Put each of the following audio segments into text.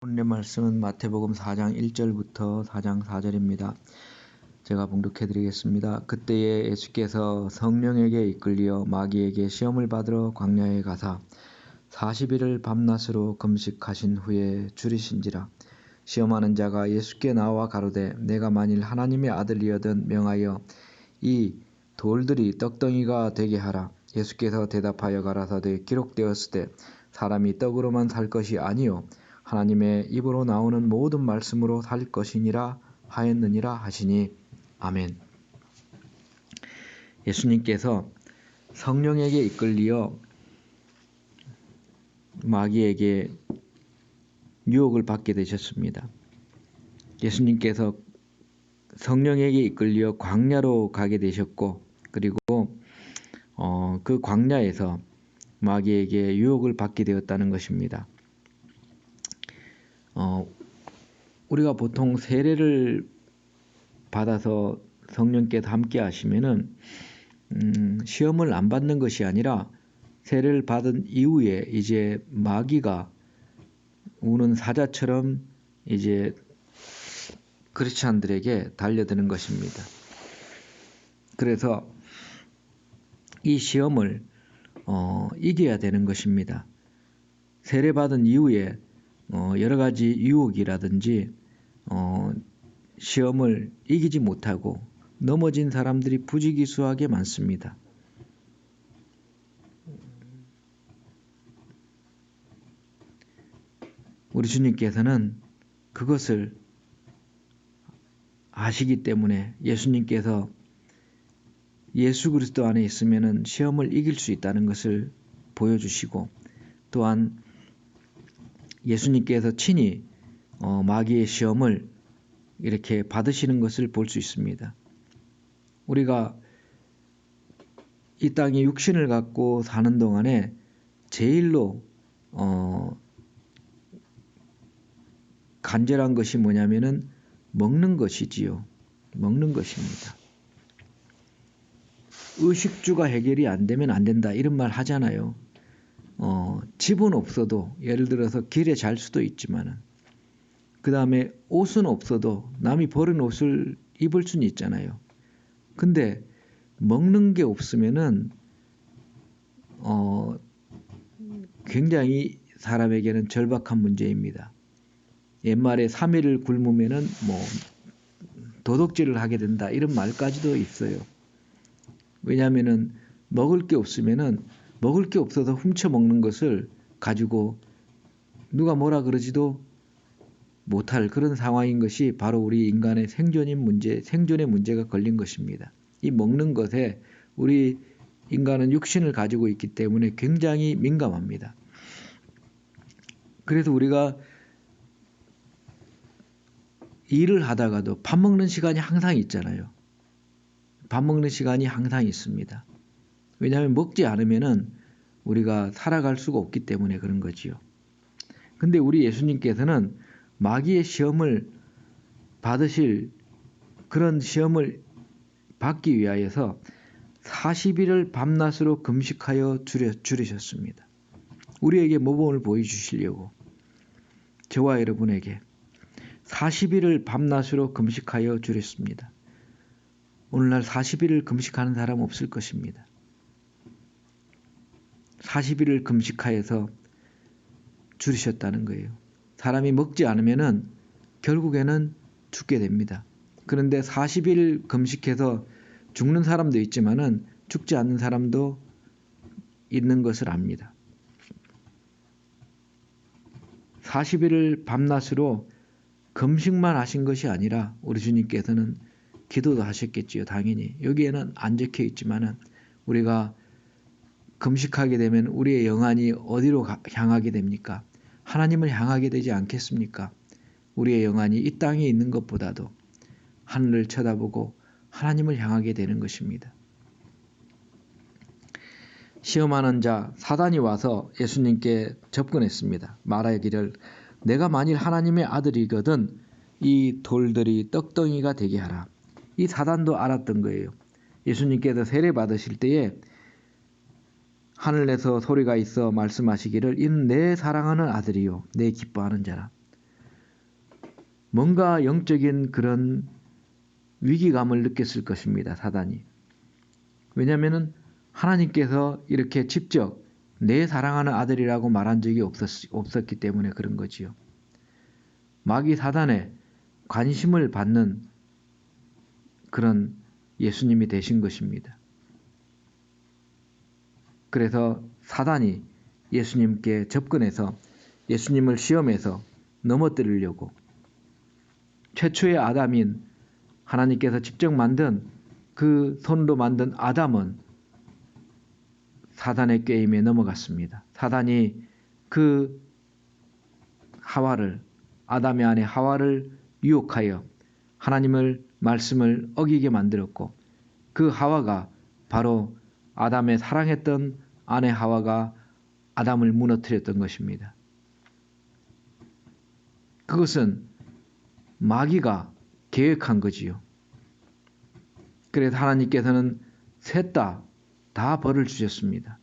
오늘의 말씀은 마태복음 4장 1절부터 4장 4절입니다. 제가 봉독해 드리겠습니다. 그때에 예수께서 성령에게 이끌려 마귀에게 시험을 받으러 광야에 가사 40일을 밤낮으로 금식하신 후에 줄이신지라. 시험하는 자가 예수께 나와 가로되 내가 만일 하나님의 아들이여든 명하여 이 돌들이 떡덩이가 되게 하라. 예수께서 대답하여 가라사대 기록되었으되 사람이 떡으로만 살 것이 아니요 하나님의 입으로 나오는 모든 말씀으로 살 것이니라 하였느니라 하시니 아멘. 예수님께서 성령에게 이끌리어 마귀에게 유혹을 받게 되셨습니다. 예수님께서 성령에게 이끌려 광야로 가게 되셨고, 그리고 그 광야에서 마귀에게 유혹을 받게 되었다는 것입니다. 우리가 보통 세례를 받아서 성령께서 함께 하시면은 시험을 안 받는 것이 아니라 세례를 받은 이후에 이제 마귀가 우는 사자처럼 이제 크리스찬들에게 달려드는 것입니다. 그래서 이 시험을 이겨야 되는 것입니다. 세례받은 이후에 여러 가지 유혹이라든지 시험을 이기지 못하고 넘어진 사람들이 부지기수하게 많습니다. 우리 주님께서는 그것을 아시기 때문에 예수님께서 예수 그리스도 안에 있으면 시험을 이길 수 있다는 것을 보여주시고, 또한 예수님께서 친히 마귀의 시험을 이렇게 받으시는 것을 볼 수 있습니다. 우리가 이 땅에 육신을 갖고 사는 동안에 제일로 간절한 것이 뭐냐면은 먹는 것이지요. 먹는 것입니다. 의식주가 해결이 안 되면 안 된다 이런 말 하잖아요. 집은 없어도, 예를 들어서 길에 잘 수도 있지만은, 그 다음에 옷은 없어도 남이 버린 옷을 입을 수는 있잖아요. 근데 먹는 게 없으면은 굉장히 사람에게는 절박한 문제입니다. 옛말에 3일을 굶으면은 도둑질을 하게 된다 이런 말까지도 있어요. 왜냐하면은 먹을 게 없으면은 먹을 게 없어서 훔쳐 먹는 것을 가지고 누가 뭐라 그러지도 못할 그런 상황인 것이 바로 우리 인간의 생존의 문제가 걸린 것입니다. 이 먹는 것에 우리 인간은 육신을 가지고 있기 때문에 굉장히 민감합니다. 그래서 우리가 일을 하다가도 밥 먹는 시간이 항상 있잖아요. 밥 먹는 시간이 항상 있습니다. 왜냐하면 먹지 않으면은 우리가 살아갈 수가 없기 때문에 그런 거지요. 근데 우리 예수님께서는 마귀의 시험을 받으실 그런 시험을 받기 위하여서 40일을 밤낮으로 금식하여 줄이셨습니다. 우리에게 모범을 보여주시려고 저와 여러분에게 40일을 밤낮으로 금식하여 줄였습니다. 오늘날 40일을 금식하는 사람 없을 것입니다. 40일을 금식하여서 줄이셨다는 거예요. 사람이 먹지 않으면은 결국에는 죽게 됩니다. 그런데 40일 금식해서 죽는 사람도 있지만은 죽지 않는 사람도 있는 것을 압니다. 40일을 밤낮으로 금식만 하신 것이 아니라 우리 주님께서는 기도도 하셨겠지요. 당연히 여기에는 안 적혀 있지만은 우리가 금식하게 되면 우리의 영안이 어디로 향하게 됩니까? 하나님을 향하게 되지 않겠습니까? 우리의 영안이 이 땅에 있는 것보다도 하늘을 쳐다보고 하나님을 향하게 되는 것입니다. 시험하는 자 사단이 와서 예수님께 접근했습니다. 말하기를 내가 만일 하나님의 아들이거든 이 돌들이 떡덩이가 되게 하라. 이 사단도 알았던 거예요. 예수님께서 세례 받으실 때에 하늘에서 소리가 있어 말씀하시기를 이는 내 사랑하는 아들이요 내 기뻐하는 자라. 뭔가 영적인 그런 위기감을 느꼈을 것입니다. 사단이. 왜냐하면 하나님께서 이렇게 직접 내 사랑하는 아들이라고 말한 적이 없었기 때문에 그런 거지요. 마귀 사단의 관심을 받는 그런 예수님이 되신 것입니다. 그래서 사단이 예수님께 접근해서 예수님을 시험해서 넘어뜨리려고 최초의 아담인 하나님께서 직접 만든 그 손으로 만든 아담은 사단의 게임에 넘어갔습니다. 사단이 그 하와를 아담의 아내 하와를 유혹하여 하나님을 말씀을 어기게 만들었고 그 하와가 바로 아담의 사랑했던 아내 하와가 아담을 무너뜨렸던 것입니다. 그것은 마귀가 계획한 거지요. 그래서 하나님께서는 셋 다 벌을 주셨습니다.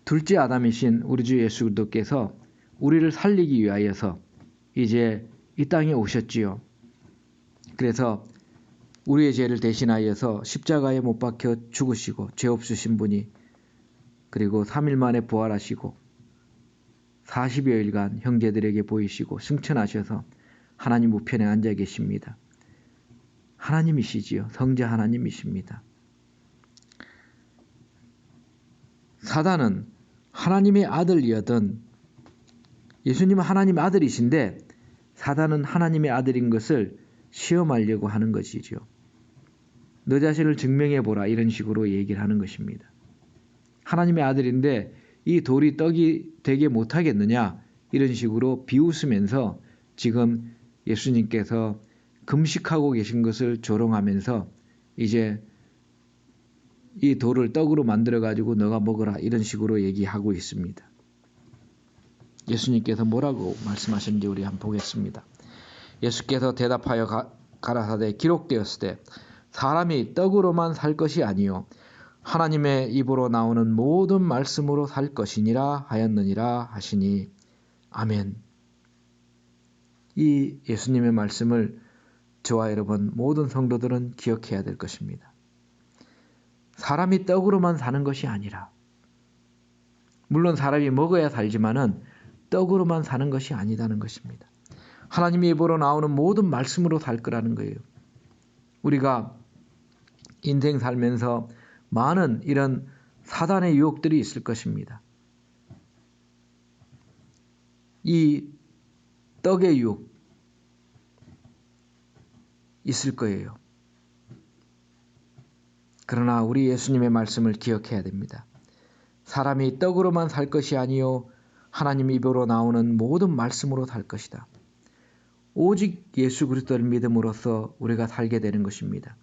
둘째 아담이신 우리 주 예수 그리스도께서 우리를 살리기 위하여서 이제 이 땅에 오셨지요. 그래서 우리의 죄를 대신하여서 십자가에 못 박혀 죽으시고 죄 없으신 분이 그리고 3일 만에 부활하시고 40여일간 형제들에게 보이시고 승천하셔서 하나님 우편에 앉아 계십니다. 하나님이시지요. 성자 하나님이십니다. 사단은 하나님의 아들이었던 예수님은 하나님의 아들이신데 사단은 하나님의 아들인 것을 시험하려고 하는 것이죠. 너 자신을 증명해보라 이런 식으로 얘기를 하는 것입니다. 하나님의 아들인데 이 돌이 떡이 되게 못하겠느냐 이런 식으로 비웃으면서 지금 예수님께서 금식하고 계신 것을 조롱하면서 이제 이 돌을 떡으로 만들어 가지고 너가 먹어라 이런 식으로 얘기하고 있습니다. 예수님께서 뭐라고 말씀하셨는지 우리 한번 보겠습니다. 예수께서 대답하여 가라사대 기록되었으되 사람이 떡으로만 살 것이 아니요 하나님의 입으로 나오는 모든 말씀으로 살 것이니라 하였느니라 하시니 아멘. 이 예수님의 말씀을 저와 여러분 모든 성도들은 기억해야 될 것입니다. 사람이 떡으로만 사는 것이 아니라 물론 사람이 먹어야 살지만은 떡으로만 사는 것이 아니다는 것입니다. 하나님의 입으로 나오는 모든 말씀으로 살 거라는 거예요. 우리가 인생 살면서 많은 이런 사단의 유혹들이 있을 것입니다. 이 떡의 유혹 있을 거예요. 그러나 우리 예수님의 말씀을 기억해야 됩니다. 사람이 떡으로만 살 것이 아니요 하나님 입으로 나오는 모든 말씀으로 살 것이다. 오직 예수 그리스도를 믿음으로써 우리가 살게 되는 것입니다.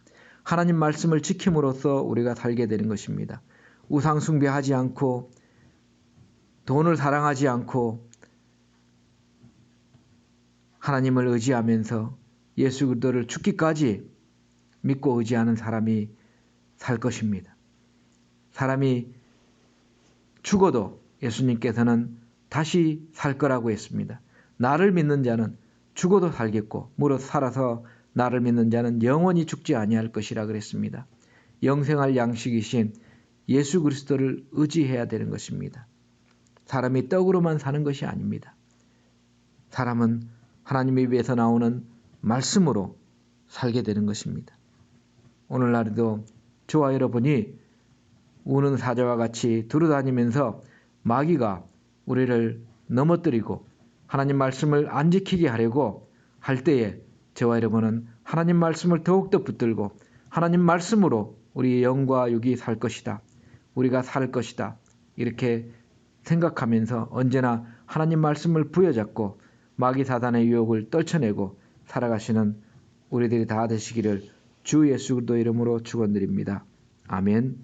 하나님 말씀을 지킴으로써 우리가 살게 되는 것입니다. 우상 숭배하지 않고 돈을 사랑하지 않고 하나님을 의지하면서 예수 그리스도를 죽기까지 믿고 의지하는 사람이 살 것입니다. 사람이 죽어도 예수님께서는 다시 살 거라고 했습니다. 나를 믿는 자는 죽어도 살겠고 무릇 살아서 나를 믿는 자는 영원히 죽지 아니할 것이라 그랬습니다. 영생할 양식이신 예수 그리스도를 의지해야 되는 것입니다. 사람이 떡으로만 사는 것이 아닙니다. 사람은 하나님의 입에서 나오는 말씀으로 살게 되는 것입니다. 오늘날에도 저와 여러분이 우는 사자와 같이 두루다니면서 마귀가 우리를 넘어뜨리고 하나님 말씀을 안 지키게 하려고 할 때에 저와 여러분은 하나님 말씀을 더욱더 붙들고 하나님 말씀으로 우리의 영과 육이 살 것이다. 우리가 살 것이다. 이렇게 생각하면서 언제나 하나님 말씀을 부여잡고 마귀 사단의 유혹을 떨쳐내고 살아가시는 우리들이 다 되시기를 주 예수 그리스도 이름으로 축원드립니다. 아멘.